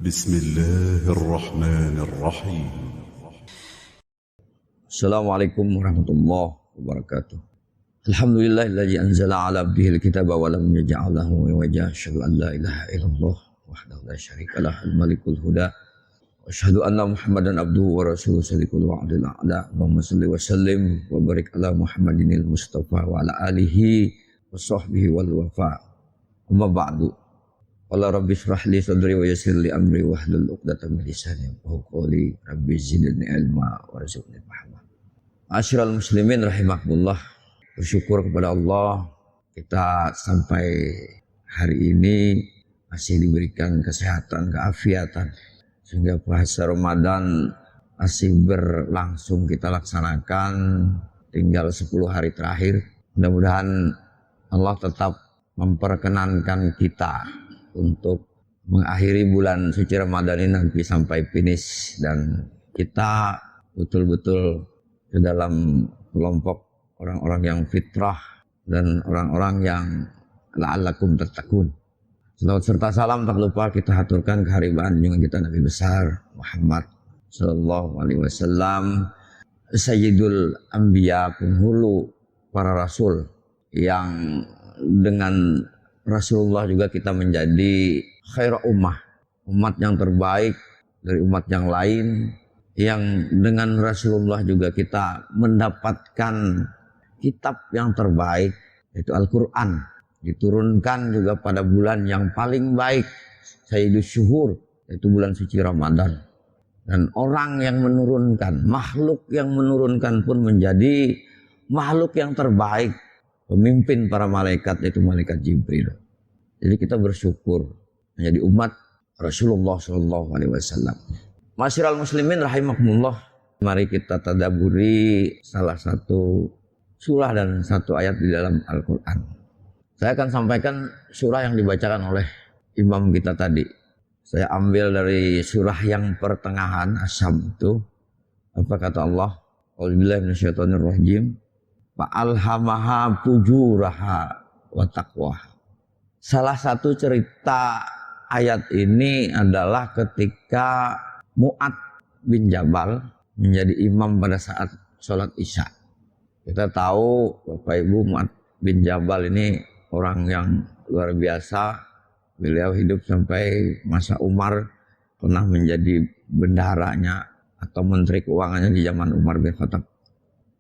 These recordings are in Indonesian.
بسم الله الرحمن الرحيم. Assalamualaikum warahmatullahi wabarakatuh. Alhamdulillahilladzi anzala ala abdihil kitaba wa lam yaj'al lahu iwaja. Asyhadu an la ilaha illallah wahdahu la syarikalah al-malikul huda. Wa asyhadu anna Muhammadan abduhu wa rasuluhu sadiqul wa'dil a'la. Allahumma shalli wa sallim wa barik ala Muhammadinil Mustafa wa ala alihi wa sahbihi wal wafa. Amma ba'du. Qala rabbi shrah li sadri wa yassir li amri wahlul 'uqdatam min lisani yafqahu qawli. Rabbi zidni ilma warzuqni fahma. Asyiral muslimin rahimakumullah. Bersyukur kepada Allah kita sampai hari ini masih diberikan kesehatan, keafiatan, sehingga puasa Ramadan masih berlangsung kita laksanakan. Tinggal 10 hari terakhir. Mudah-mudahan Allah tetap memperkenankan kita untuk mengakhiri bulan suci Ramadan ini nanti sampai finish, dan kita betul-betul ke dalam kelompok orang-orang yang fitrah dan orang-orang yang la'allakum tattaqun. Selawat serta salam tak lupa kita haturkan keharibaan junjungan kita Nabi besar Muhammad sallallahu alaihi wasallam, Sayyidul Anbiya, penghulu para rasul, yang dengan Rasulullah juga kita menjadi khairul umat yang terbaik dari umat yang lain, yang dengan Rasulullah juga kita mendapatkan kitab yang terbaik, yaitu Al-Quran, diturunkan juga pada bulan yang paling baik, Sayyidus Syuhur, yaitu bulan suci Ramadan. Dan orang yang menurunkan, makhluk yang menurunkan pun menjadi makhluk yang terbaik, pemimpin para malaikat, yaitu malaikat Jibril. Jadi kita bersyukur menjadi umat Rasulullah sallallahu alaihi wasallam. Masyiral muslimin rahimakumullah. Mari kita tadabburi salah satu surah dan satu ayat di dalam Al-Quran. Saya akan sampaikan surah yang dibacakan oleh imam kita tadi. Saya ambil dari surah yang pertengahan, Asyam itu. Apa kata Allah? A'udzubillahi minasyaitonirrajim. Fa'alhamaha fujuraha wa taqwaha. Salah satu cerita ayat ini adalah ketika Mu'ad bin Jabal menjadi imam pada saat sholat Isya. Kita tahu Bapak Ibu, Mu'ad bin Jabal ini orang yang luar biasa. Beliau hidup sampai masa Umar, pernah menjadi bendaharanya atau menteri keuangannya di zaman Umar bin Khattab.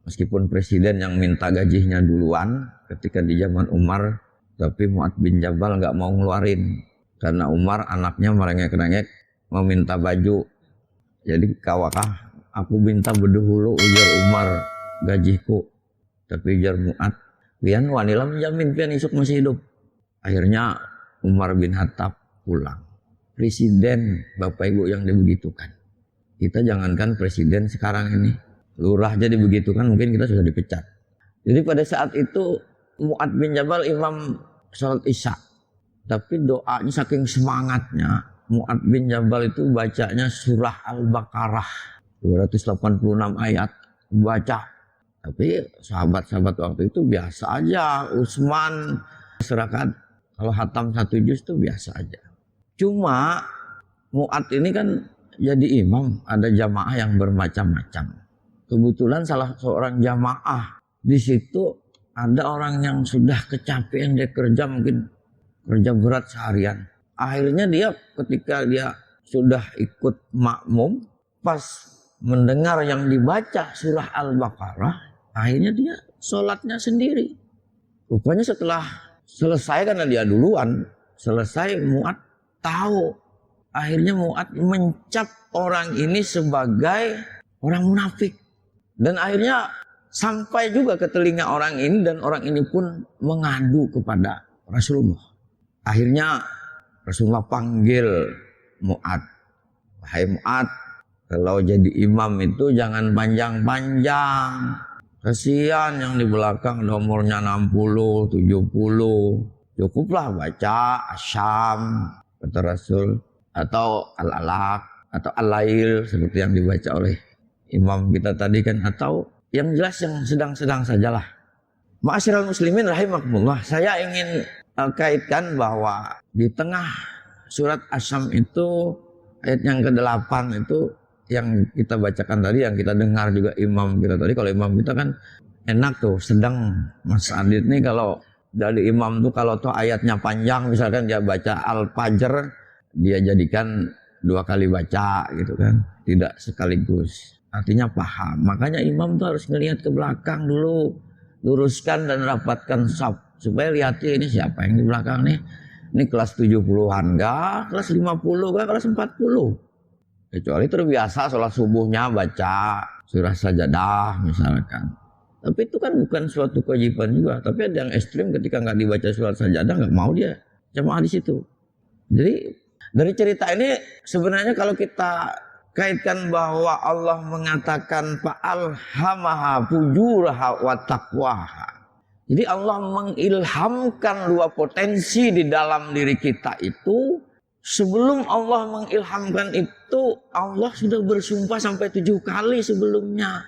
Meskipun presiden yang minta gajinya duluan ketika di zaman Umar, tapi Mu'ad bin Jabal nggak mau ngeluarin karena Umar anaknya merengek-rengek mau minta baju. Jadi kawakah aku minta berdahulu, ujar Umar, gajiku. Tapi ujar Mu'ad, pian wanila menjamin pian isuk masih hidup. Akhirnya Umar bin Khattab pulang. Presiden Bapak Ibu yang dibegitukan. Kita jangankan presiden sekarang ini, lurah jadi begitu kan mungkin kita sudah dipecat. Jadi pada saat itu Mu'ad bin Jabal imam salat Isya. Tapi doanya saking semangatnya, Mu'ad bin Jabal itu bacanya surah Al-Baqarah 286 ayat baca. Tapi sahabat-sahabat waktu itu biasa aja, Utsman serahkan kalau hatam 1 juz itu biasa aja. Cuma Mu'ad ini kan jadi imam, ada jamaah yang bermacam-macam. Kebetulan salah seorang jamaah di situ ada orang yang sudah kecapean, dia kerja mungkin kerja berat seharian. Akhirnya dia ketika dia sudah ikut makmum, pas mendengar yang dibaca surah Al-Baqarah, akhirnya dia sholatnya sendiri. Rupanya setelah selesai, karena dia duluan selesai, Mu'ad tahu. Akhirnya Mu'ad mencap orang ini sebagai orang munafik. Dan akhirnya sampai juga ke telinga orang ini, dan orang ini pun mengadu kepada Rasulullah. Akhirnya Rasulullah panggil Mu'ad. Wahai Mu'ad, kalau jadi imam itu jangan panjang-panjang. Kasihan yang di belakang nomornya 60, 70. Cukuplah baca Asyam, kata Rasul, atau Al-Alaq, atau Al-Lail seperti yang dibaca oleh imam kita tadi kan, atau yang jelas yang sedang-sedang sajalah. Ma'asyiral muslimin rahimakumullah, saya ingin kaitkan bahwa di tengah surat Asyam itu ayat yang ke-8 itu yang kita bacakan tadi, yang kita dengar juga imam kita tadi. Kalau imam kita kan enak tuh, sedang Mas Adit nih kalau dari imam tuh kalau tuh ayatnya panjang, misalkan dia baca Al-Fajr, dia jadikan 2 kali baca gitu kan, tidak sekaligus. Artinya paham. Makanya imam tuh harus ngelihat ke belakang dulu, luruskan dan rapatkan saf supaya lihat ini siapa yang di belakang nih. Ini kelas 70-an enggak, kelas 50 enggak, kelas 40. Kecuali terbiasa sholat subuhnya baca surah Sajadah misalkan. Tapi itu kan bukan suatu kewajiban juga. Tapi ada yang ekstrim ketika nggak dibaca surat Sajadah nggak mau dia jamaah di situ. Jadi dari cerita ini sebenarnya kalau kita kaitkan bahwa Allah mengatakan fa'alhamaha fujuraha wa taqwaha. Jadi Allah mengilhamkan 2 potensi di dalam diri kita itu. Sebelum Allah mengilhamkan itu, Allah sudah bersumpah sampai 7 kali sebelumnya.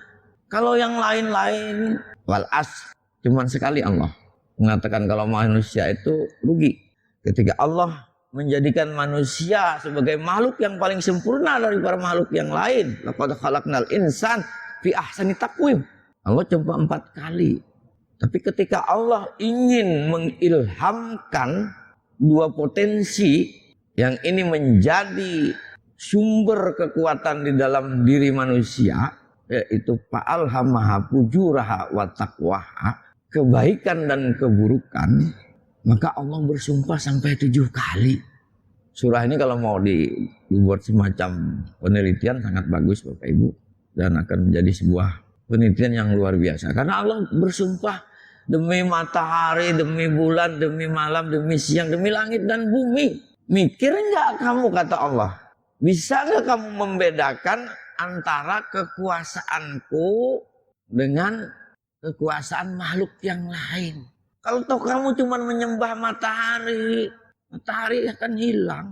Kalau yang lain-lain, wal as, cuman sekali Allah mengatakan kalau manusia itu rugi. Ketika Allah menjadikan manusia sebagai makhluk yang paling sempurna dari para makhluk yang lain. Laqad khalaqnal insan fi ahsani taqwim. Allah coba 4 kali. Tapi ketika Allah ingin mengilhamkan 2 potensi, yang ini menjadi sumber kekuatan di dalam diri manusia, yaitu fa'alhamaha fujuraha wa taqwaha, kebaikan dan keburukan, maka Allah bersumpah sampai 7 kali. Surah ini kalau mau dibuat semacam penelitian sangat bagus Bapak Ibu, dan akan menjadi sebuah penelitian yang luar biasa. Karena Allah bersumpah demi matahari, demi bulan, demi malam, demi siang, demi langit dan bumi. Mikir enggak kamu, kata Allah, bisa enggak kamu membedakan antara kekuasaanku dengan kekuasaan makhluk yang lain? Kalau toh kamu cuma menyembah matahari, matahari akan hilang.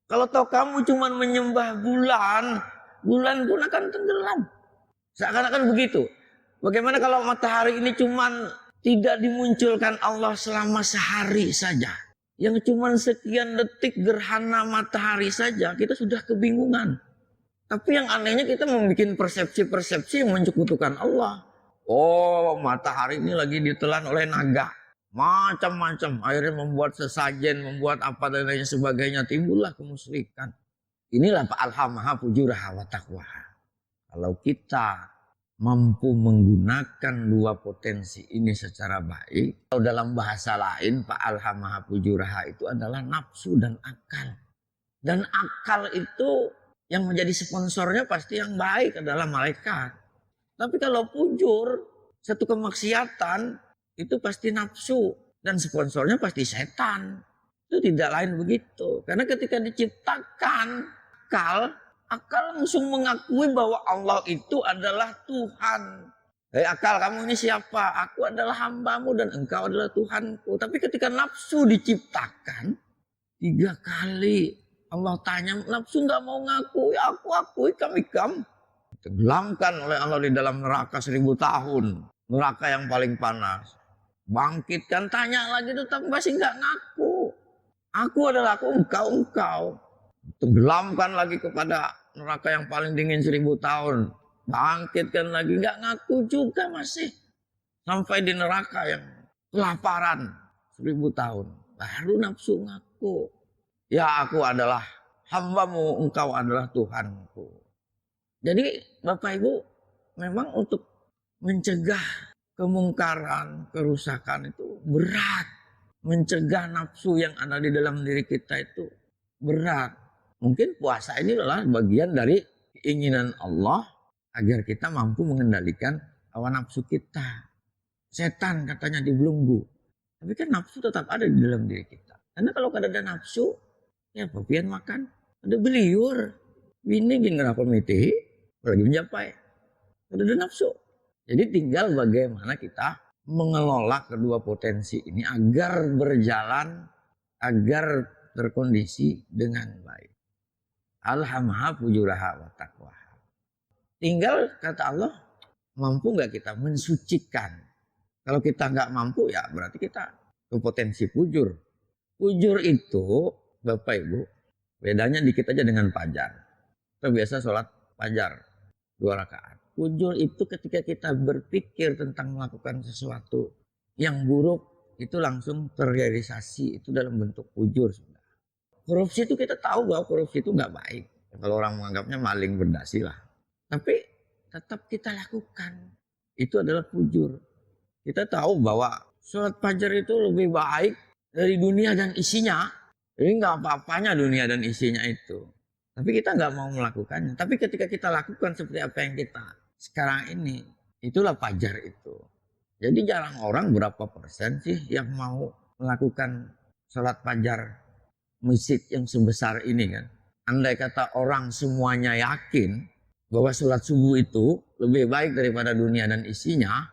Kalau toh kamu cuma menyembah bulan, bulan pun akan tenggelam. Seakan-akan begitu. Bagaimana kalau matahari ini cuma tidak dimunculkan Allah selama sehari saja? Yang cuma sekian detik gerhana matahari saja, kita sudah kebingungan. Tapi yang anehnya kita membuat persepsi-persepsi yang menyekutukan Allah. Oh, matahari ini lagi ditelan oleh naga. Macam-macam. Akhirnya membuat sesajen, membuat apa dan lain sebagainya. Timbullah kemusyrikan. Inilah fa'alhamaha fujuraha wa taqwaha. Kalau kita mampu menggunakan 2 potensi ini secara baik. Kalau dalam bahasa lain, fa'alhamaha fujuraha itu adalah nafsu dan akal. Dan akal itu yang menjadi sponsornya pasti yang baik adalah malaikat. Tapi kalau fujur, satu kemaksiatan, itu pasti nafsu. Dan sponsornya pasti setan. Itu tidak lain begitu. Karena ketika diciptakan akal langsung mengakui bahwa Allah itu adalah Tuhan. Hei akal, kamu ini siapa? Aku adalah hambamu dan engkau adalah Tuhanku. Tapi ketika nafsu diciptakan, 3 kali Allah tanya, nafsu nggak mau ngaku. Ya aku akui, kamu. Tenggelamkan oleh Allah di dalam neraka 1000 tahun. Neraka yang paling panas. Bangkitkan, tanya lagi tetap masih nggak ngaku. Aku adalah aku, engkau. Tenggelamkan lagi kepada neraka yang paling dingin 1000 tahun. Bangkitkan lagi, nggak ngaku juga masih. Sampai di neraka yang kelaparan 1000 tahun. Baru nafsu ngaku. Ya aku adalah hambamu, engkau adalah Tuhanku. Jadi Bapak Ibu, memang untuk mencegah kemungkaran, kerusakan itu berat. Mencegah nafsu yang ada di dalam diri kita itu berat. Mungkin puasa ini adalah bagian dari keinginan Allah agar kita mampu mengendalikan hawa nafsu kita. Setan katanya dibelenggu. Tapi kan nafsu tetap ada di dalam diri kita. Karena kalau ada nafsu, ya papian makan. Ada beliur. Bini gini ngerapat mitih. Lagi mencapai. Ada nafsu. Jadi tinggal bagaimana kita mengelola kedua potensi ini agar berjalan, agar terkondisi dengan baik. Alhamaha fujuraha wa taqwaha. Tinggal kata Allah, mampu nggak kita mensucikan? Kalau kita nggak mampu ya berarti kita ke potensi fujur. Fujur itu Bapak Ibu bedanya dikit aja dengan fajar. Kita biasa sholat fajar 2 rakaat. Fujur itu ketika kita berpikir tentang melakukan sesuatu yang buruk, itu langsung terrealisasi, itu dalam bentuk fujur. Korupsi itu kita tahu bahwa korupsi itu nggak baik. Kalau orang menganggapnya maling berdasi lah. Tapi tetap kita lakukan. Itu adalah fujur. Kita tahu bahwa sholat fajar itu lebih baik dari dunia dan isinya. Jadi nggak apa-apanya dunia dan isinya itu. Tapi kita nggak mau melakukannya. Tapi ketika kita lakukan seperti apa yang kita sekarang ini, itulah fajar itu. Jadi jarang orang berapa persen sih yang mau melakukan sholat fajar masjid yang sebesar ini kan. Andai kata orang semuanya yakin bahwa sholat subuh itu lebih baik daripada dunia dan isinya,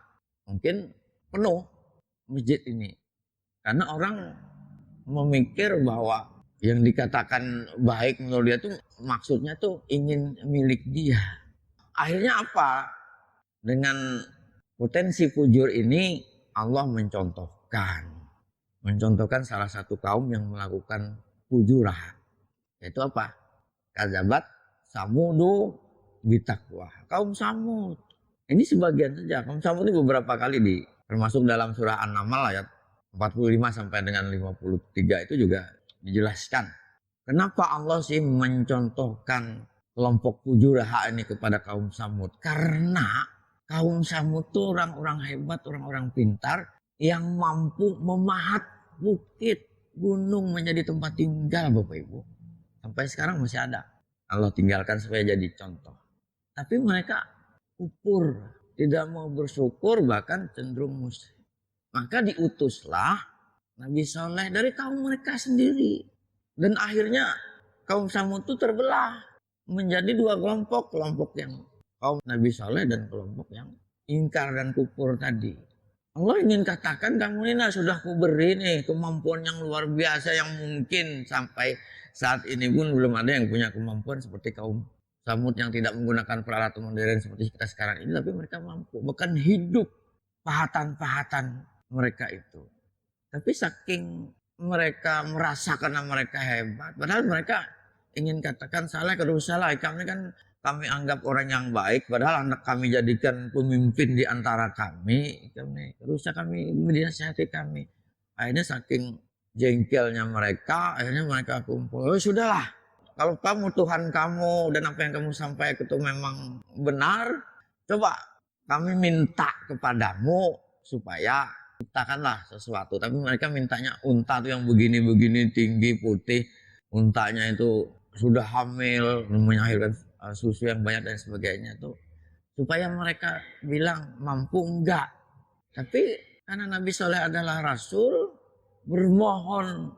mungkin penuh masjid ini. Karena orang memikir bahwa yang dikatakan baik menurut dia tuh maksudnya tuh ingin milik dia. Akhirnya apa? Dengan potensi fujur ini Allah mencontohkan salah satu kaum yang melakukan fujurah. Yaitu apa? Kadzabat Samudu bitakwa. Kaum Samud. Ini sebagian saja. Kaum Samud ini beberapa kali termasuk dalam surah An-Naml ayat 45 sampai dengan 53 itu juga dijelaskan. Kenapa Allah sih mencontohkan kelompok fujurah ini kepada kaum Samud? Karena kaum Samud itu orang-orang hebat, orang-orang pintar yang mampu memahat bukit, gunung menjadi tempat tinggal Bapak Ibu. Sampai sekarang masih ada. Allah tinggalkan supaya jadi contoh. Tapi mereka kupur, tidak mau bersyukur, bahkan cenderung musyrik. Maka diutuslah Nabi Soleh dari kaum mereka sendiri. Dan akhirnya kaum Samud itu terbelah menjadi 2 kelompok. Kelompok yang kaum Nabi Soleh dan kelompok yang ingkar dan kufur tadi. Allah ingin katakan kamu ini sudah kuberi nih kemampuan yang luar biasa yang mungkin sampai saat ini pun belum ada yang punya kemampuan seperti kaum Samud yang tidak menggunakan peralatan modern seperti kita sekarang ini. Tapi mereka mampu bahkan hidup pahatan-pahatan mereka itu. Tapi saking mereka merasa karena mereka hebat, padahal mereka ingin katakan salah kami kan kami anggap orang yang baik, padahal anak kami jadikan pemimpin di antara kami rusak, kami dinasihati kami. Akhirnya saking jengkelnya mereka, akhirnya mereka kumpul. Oh sudahlah, kalau kamu Tuhan kamu dan apa yang kamu sampaikan itu memang benar, coba kami minta kepadamu supaya ciptakanlah sesuatu. Tapi mereka mintanya unta tuh yang begini-begini tinggi putih, untanya itu sudah hamil melahirkan susu yang banyak dan sebagainya tuh, supaya mereka bilang mampu enggak. Tapi karena Nabi Soleh adalah Rasul, bermohon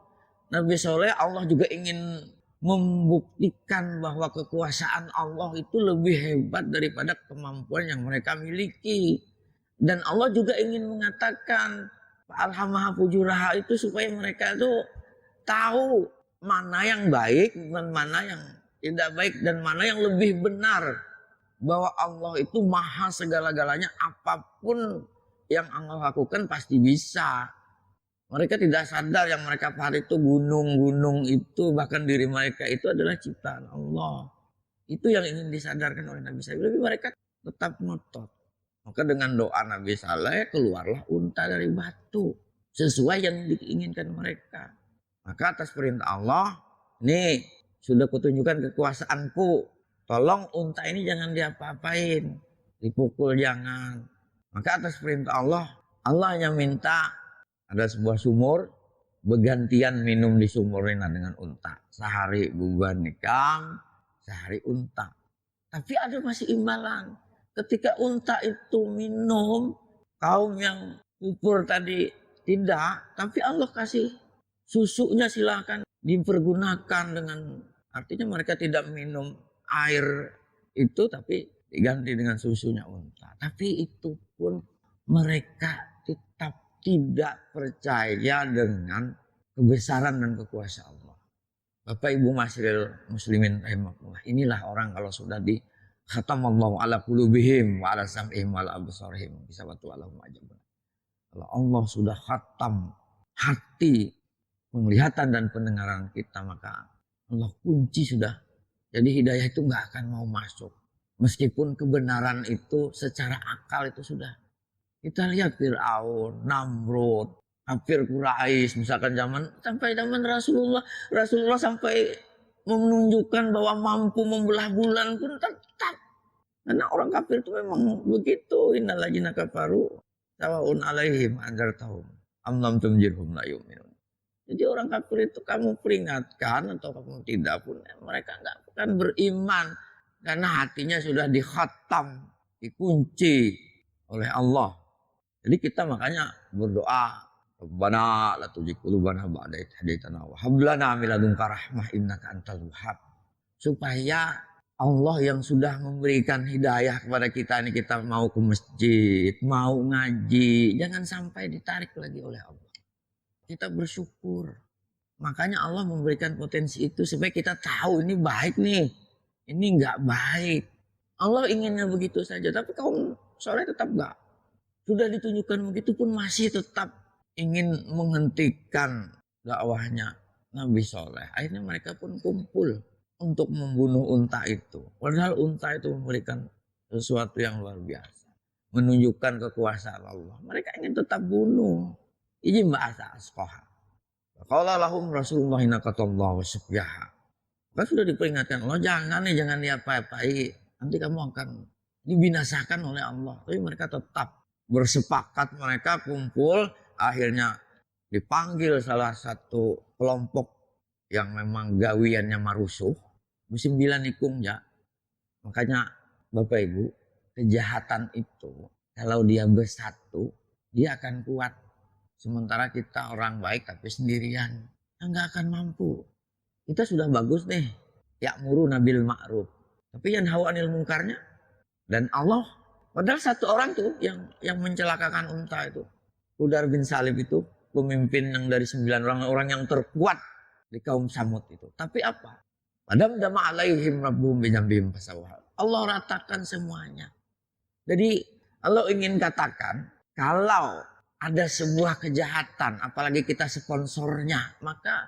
Nabi Soleh, Allah juga ingin membuktikan bahwa kekuasaan Allah itu lebih hebat daripada kemampuan yang mereka miliki. Dan Allah juga ingin mengatakan alhamaha fujuraha itu supaya mereka itu tahu mana yang baik dan mana yang tidak baik dan mana yang lebih benar. Bahwa Allah itu maha segala-galanya, apapun yang Allah lakukan pasti bisa. Mereka tidak sadar yang mereka paham itu gunung-gunung itu, bahkan diri mereka itu adalah ciptaan Allah. Itu yang ingin disadarkan oleh Nabi Saleh. Tapi mereka tetap ngotot. Maka dengan doa Nabi Saleh keluarlah unta dari batu sesuai yang diinginkan mereka. Maka atas perintah Allah, nih sudah kutunjukkan kekuasaanku. Tolong unta ini jangan diapa-apain, dipukul jangan. Maka atas perintah Allah, Allah hanya minta ada sebuah sumur, bergantian minum di sumur ini dengan unta. Sehari buban nikam, sehari unta. Tapi ada masih imbalan. Ketika unta itu minum, kaum yang kufur tadi tidak, tapi Allah kasih susunya silakan dipergunakan dengan, artinya mereka tidak minum air itu tapi diganti dengan susunya unta. Tapi itu pun mereka tetap tidak percaya dengan kebesaran dan kekuasaan Allah. Bapak Ibu Masyaril Muslimin rahimahullah. Inilah orang kalau sudah di khatamallahu ala qulubihim wa ala sam'ihim wa ala absarihim bisawatu alahum ajabun. Kalau Allah sudah khatam hati, penglihatan dan pendengaran kita, maka Allah kunci sudah Jadi hidayah itu nggak akan mau masuk. Meskipun kebenaran itu secara akal itu sudah. Kita lihat Fir'aun, Namrud, kafir Quraisy misalkan sampai zaman Rasulullah. Rasulullah sampai menunjukkan bahwa mampu membelah bulan pun tetap. Karena orang kafir itu memang begitu. Innal ladzina kafaru sawaun alaihim anzartahum am lam tunzirhum la yu'minun. Jadi orang kafir itu kamu peringatkan atau kamu tidak pun mereka nggak akan beriman karena hatinya sudah dikhatam, dikunci oleh Allah. Jadi kita makanya berdoa, Rabbana la tuzigh qulubana ba'da idh hadaitana wa hab lana min ladunka rahmah innaka antal wahhab. Supaya Allah yang sudah memberikan hidayah kepada kita ini, kita mau ke masjid, mau ngaji, jangan sampai ditarik lagi oleh Allah. Kita bersyukur. Makanya Allah memberikan potensi itu supaya kita tahu ini baik nih, ini nggak baik. Allah inginnya begitu saja, tapi kaum soleh tetap nggak. Sudah ditunjukkan begitu pun masih tetap ingin menghentikan dakwahnya Nabi Soleh. Akhirnya mereka pun kumpul untuk membunuh unta itu. Padahal unta itu memberikan sesuatu yang luar biasa. Menunjukkan kekuasaan Allah. Mereka ingin tetap bunuh. Ini bahasa asqaha. Qala lahum Rasulullah inaqatallahu wasfiyaha. Kan sudah diperingatkan Allah, jangan diapa-apai. Nanti kamu akan dibinasakan oleh Allah. Tapi mereka tetap bersepakat, mereka kumpul. Akhirnya dipanggil salah satu kelompok yang memang gawiannya marusuh. Musim 9 ikung ya. Makanya Bapak Ibu, kejahatan itu kalau dia bersatu, dia akan kuat. Sementara kita orang baik tapi sendirian, nggak akan mampu. Kita sudah bagus nih, ya'muru nabil ma'ruf. Tapi yang hawa anil mungkarnya, dan Allah, padahal satu orang tuh yang mencelakakan unta itu, Qudar bin Salib itu, pemimpin yang dari 9 orang yang terkuat di kaum Samud itu. Tapi apa? Padam dama alaihim rabbuhum bijambihim fasawha. Allah ratakan semuanya. Jadi Allah ingin katakan, kalau ada sebuah kejahatan, apalagi kita sponsornya, maka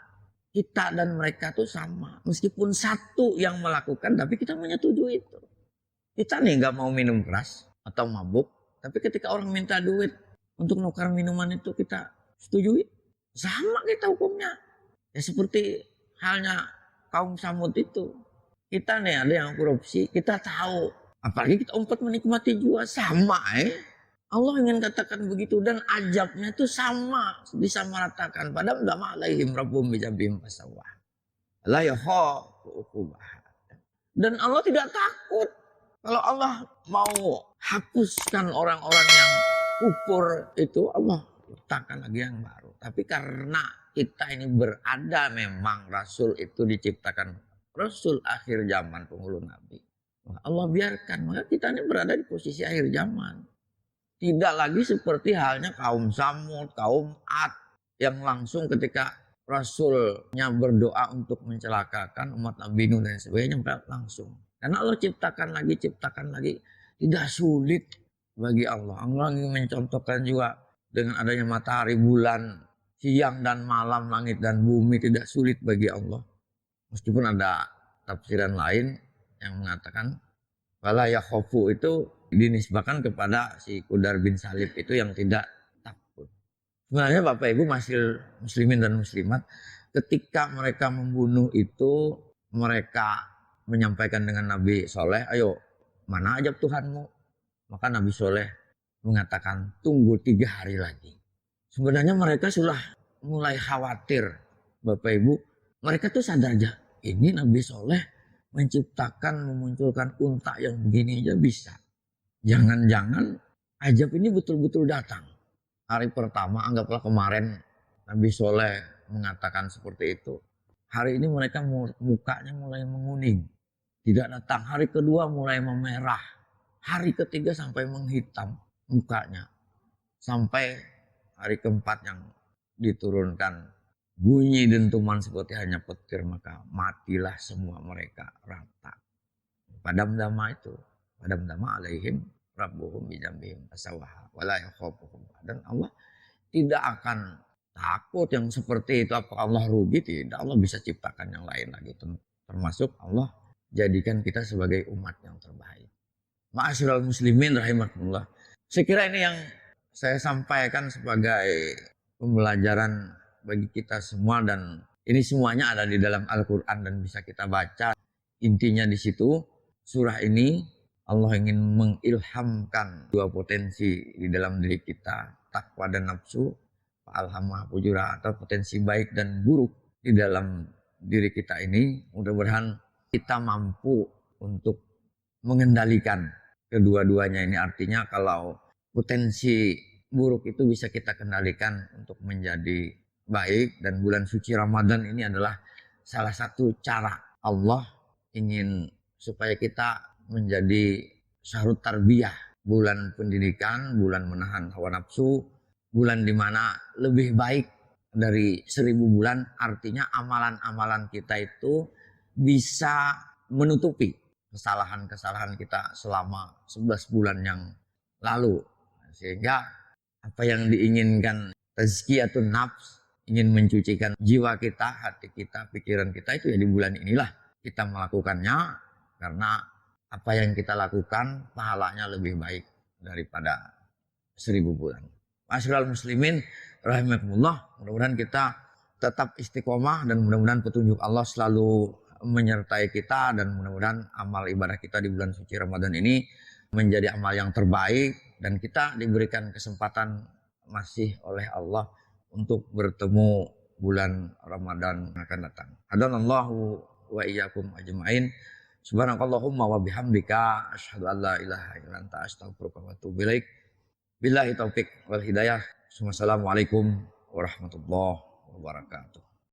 kita dan mereka tuh sama. Meskipun satu yang melakukan, tapi kita menyetujui itu. Kita nih nggak mau minum keras atau mabuk, tapi ketika orang minta duit untuk nukar minuman itu kita setujui. Sama kita hukumnya. Ya seperti halnya kaum Samud itu. Kita nih ada yang korupsi, kita tahu. Apalagi kita umpet menikmati juga, sama Allah ingin katakan begitu, dan ajabnya itu sama, disamaratakan. Padahal dama alaihim rabbuhum bijambihim fasawah. La yakhafu uqubah. Dan Allah tidak takut. Kalau Allah mau hapuskan orang-orang yang kufur itu, Allah ciptakan lagi yang baru. Tapi karena kita ini berada, memang Rasul itu diciptakan Rasul akhir zaman, penghulu Nabi. Allah biarkan, maka kita ini berada di posisi akhir zaman. Tidak lagi seperti halnya kaum Samud, kaum Ad yang langsung ketika Rasulnya berdoa untuk mencelakakan umat Nabi Nuh dan sebagainya, langsung. Karena Allah ciptakan lagi. Tidak sulit bagi Allah. Allah ingin mencontohkan juga dengan adanya matahari, bulan, siang dan malam, langit dan bumi, tidak sulit bagi Allah. Meskipun ada tafsiran lain yang mengatakan wala yakhafu itu dinisbahkan kepada si Qudar bin Salib itu yang tidak takut. Sebenarnya Bapak Ibu masih muslimin dan muslimat, ketika mereka membunuh itu, mereka menyampaikan dengan Nabi Soleh, ayo mana ajab Tuhanmu? Maka Nabi Soleh mengatakan tunggu 3 hari lagi. Sebenarnya mereka sudah mulai khawatir Bapak Ibu. Mereka tuh sadar aja, ini Nabi Soleh menciptakan, memunculkan unta yang begini aja bisa. Jangan-jangan ajab ini betul-betul datang. Hari pertama, anggaplah kemarin Nabi Soleh mengatakan seperti itu. Hari ini mereka mukanya mulai menguning. Tidak datang. Hari kedua mulai memerah. Hari ketiga sampai menghitam mukanya. Sampai hari keempat yang diturunkan bunyi dentuman seperti hanya petir, maka matilah semua mereka rata. Padam dama itu. Padam dama alaihim rabbuhum bijambihim fasawha wala yakhafuhum. Dan Allah tidak akan takut yang seperti itu. Apa Allah rugi? Tidak. Allah bisa ciptakan yang lain lagi. Termasuk Allah jadikan kita sebagai umat yang terbaik. Ma'asyiral muslimin rahimakumullah. Saya kira ini yang saya sampaikan sebagai pembelajaran bagi kita semua, dan ini semuanya ada di dalam Al-Quran dan bisa kita baca. Intinya di situ, surah ini Allah ingin mengilhamkan dua potensi di dalam diri kita, takwa dan nafsu, alhamah fujura, atau potensi baik dan buruk di dalam diri kita ini. Mudah-mudahan kita mampu untuk mengendalikan kedua-duanya ini. Artinya kalau potensi buruk itu bisa kita kendalikan untuk menjadi baik, dan bulan suci Ramadan ini adalah salah satu cara Allah ingin supaya kita menjadi syahrut tarbiyah, bulan pendidikan, bulan menahan hawa nafsu, bulan dimana lebih baik dari 1000 bulan. Artinya amalan-amalan kita itu bisa menutupi kesalahan-kesalahan kita selama 11 bulan yang lalu. Sehingga apa yang diinginkan tazkiyatun nafs, ingin mencucikan jiwa kita, hati kita, pikiran kita, itu ya di bulan inilah kita melakukannya, karena apa yang kita lakukan pahalanya lebih baik daripada 1000 bulan. Ma'asyiral muslimin rahimakumullah, mudah-mudahan kita tetap istiqomah dan mudah-mudahan petunjuk Allah selalu menyertai kita, dan mudah-mudahan amal ibadah kita di bulan suci Ramadan ini menjadi amal yang terbaik, dan kita diberikan kesempatan masih oleh Allah untuk bertemu bulan Ramadan akan datang. Hadanallahu wa iyyakum ajmain. Subhanakallahumma wa bihamdika asyhadu an la ilaha illa anta astaghfiruka wa atubu ilaik. Billahi taufik wal hidayah. Wassalamualaikum warahmatullahi wabarakatuh.